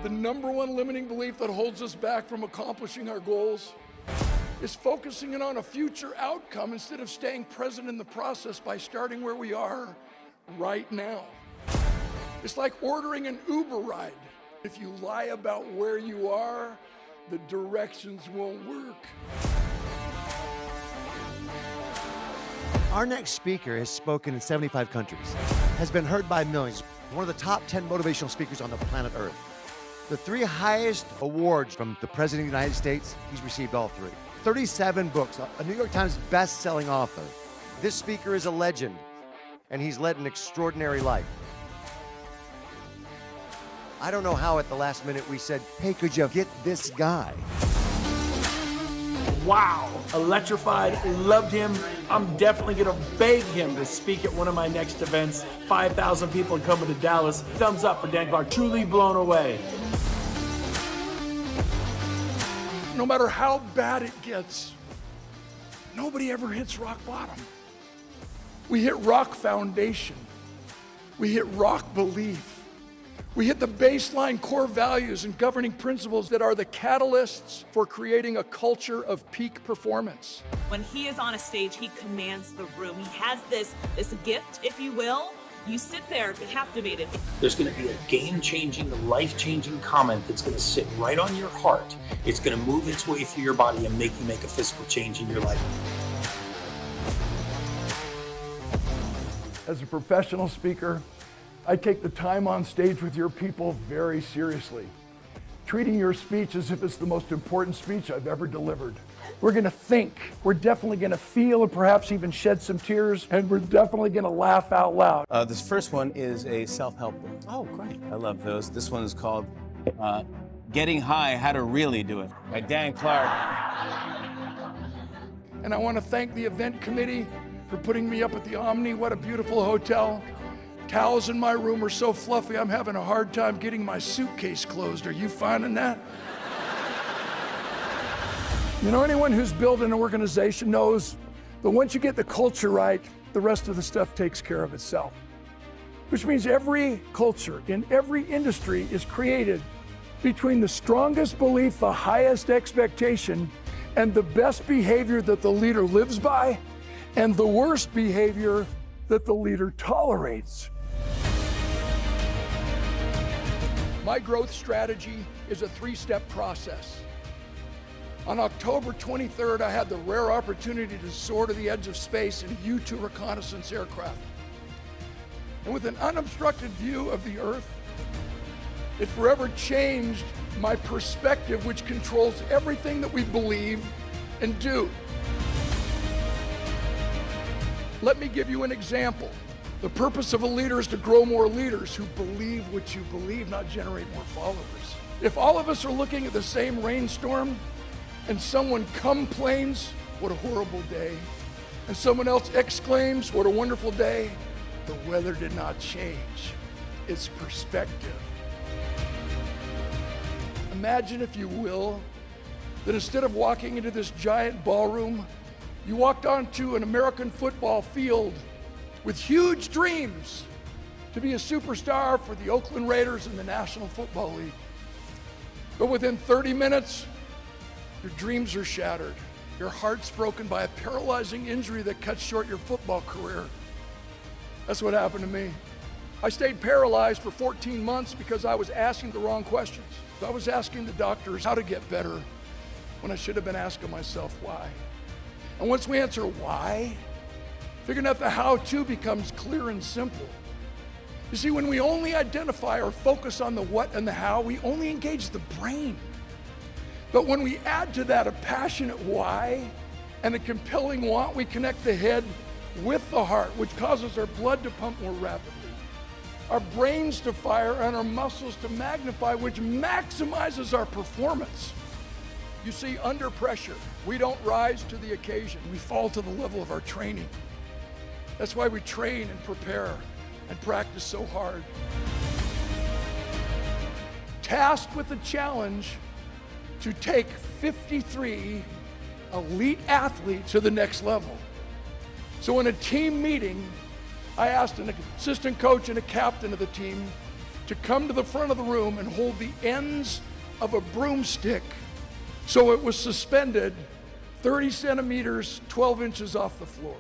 The number one limiting belief that holds us back from accomplishing our goals is focusing in on a future outcome instead of staying present in the process by starting where we are right now. It's like ordering an Uber ride. If you lie about where you are, the directions won't work. Our next speaker has spoken in 75 countries, has been heard by millions, one of the top 10 motivational speakers on the planet Earth. The 3 highest awards from the President of the United States, he's received all 3. 37 books, a New York Times best-selling author. This speaker is a legend, and he's led an extraordinary life. I don't know how at the last minute we said, hey, could you get this guy? Wow, electrified, loved him. I'm definitely gonna beg him to speak at one of my next events. 5,000 people coming to Dallas. Thumbs up for Dan Clark, truly blown away. No matter how bad it gets, nobody ever hits rock bottom. We hit rock foundation. We hit rock belief. We hit the baseline core values and governing principles that are the catalysts for creating a culture of peak performance. When he is on a stage, he commands the room. He has this gift, if you will. You sit there captivated. There's going to be a game-changing, life-changing comment that's going to sit right on your heart. It's going to move its way through your body and make you make a physical change in your life. As a professional speaker, I take the time on stage with your people very seriously, treating your speech as if it's the most important speech I've ever delivered. We're gonna think, we're definitely gonna feel, and perhaps even shed some tears, and we're definitely gonna laugh out loud. This first one is a self-help book. Oh, great. I love those. This one is called Getting High, How to Really Do It by Dan Clark. And I wanna thank the event committee for putting me up at the Omni. What a beautiful hotel. Towels in my room are so fluffy, I'm having a hard time getting my suitcase closed. Are you finding that? You know, anyone who's built an organization knows that once you get the culture right, the rest of the stuff takes care of itself. Which means every culture in every industry is created between the strongest belief, the highest expectation, and the best behavior that the leader lives by, and the worst behavior that the leader tolerates. My growth strategy is a 3-step process. On October 23rd, I had the rare opportunity to soar to the edge of space in a U-2 reconnaissance aircraft. And with an unobstructed view of the Earth, it forever changed my perspective, which controls everything that we believe and do. Let me give you an example. The purpose of a leader is to grow more leaders who believe what you believe, not generate more followers. If all of us are looking at the same rainstorm and someone complains, what a horrible day, and someone else exclaims, what a wonderful day, the weather did not change. It's perspective. Imagine, if you will, that instead of walking into this giant ballroom, you walked onto an American football field with huge dreams to be a superstar for the Oakland Raiders in the National Football League. But within 30 minutes, your dreams are shattered. Your heart's broken by a paralyzing injury that cuts short your football career. That's what happened to me. I stayed paralyzed for 14 months because I was asking the wrong questions. I was asking the doctors how to get better when I should have been asking myself why. And once we answer why, figuring out the how-to becomes clear and simple. You see, when we only identify or focus on the what and the how, we only engage the brain. But when we add to that a passionate why and a compelling want, we connect the head with the heart, which causes our blood to pump more rapidly, our brains to fire, and our muscles to magnify, which maximizes our performance. You see, under pressure, we don't rise to the occasion. We fall to the level of our training. That's why we train and prepare and practice so hard. Tasked with the challenge to take 53 elite athletes to the next level. So in a team meeting, I asked an assistant coach and a captain of the team to come to the front of the room and hold the ends of a broomstick so it was suspended 30 centimeters, 12 inches off the floor.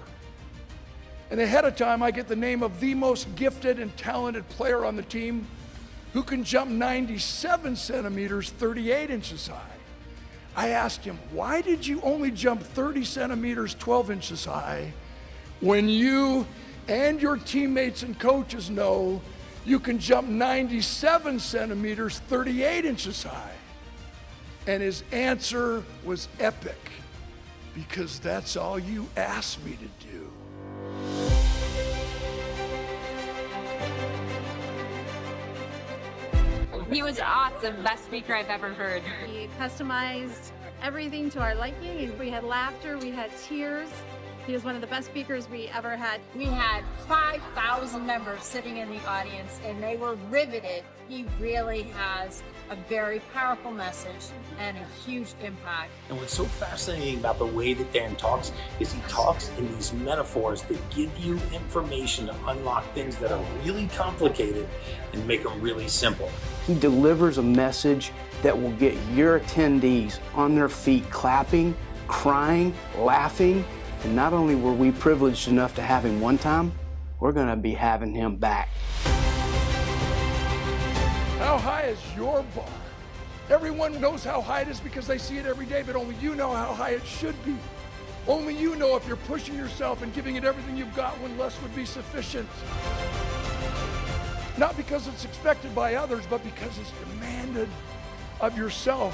And ahead of time, I get the name of the most gifted and talented player on the team who can jump 97 centimeters, 38 inches high. I asked him, why did you only jump 30 centimeters, 12 inches high when you and your teammates and coaches know you can jump 97 centimeters, 38 inches high? And his answer was epic, because that's all you asked me to do. He was awesome, best speaker I've ever heard. He customized everything to our liking, and we had laughter, we had tears. He was one of the best speakers we ever had. We had 5,000 members sitting in the audience, and they were riveted. He really has a very powerful message and a huge impact. And what's so fascinating about the way that Dan talks is he talks in these metaphors that give you information to unlock things that are really complicated and make them really simple. He delivers a message that will get your attendees on their feet, clapping, crying, laughing. And not only were we privileged enough to have him one time, we're going to be having him back. How high is your bar? Everyone knows how high it is because they see it every day, but only you know how high it should be. Only you know if you're pushing yourself and giving it everything you've got when less would be sufficient. Not because it's expected by others, but because it's demanded of yourself.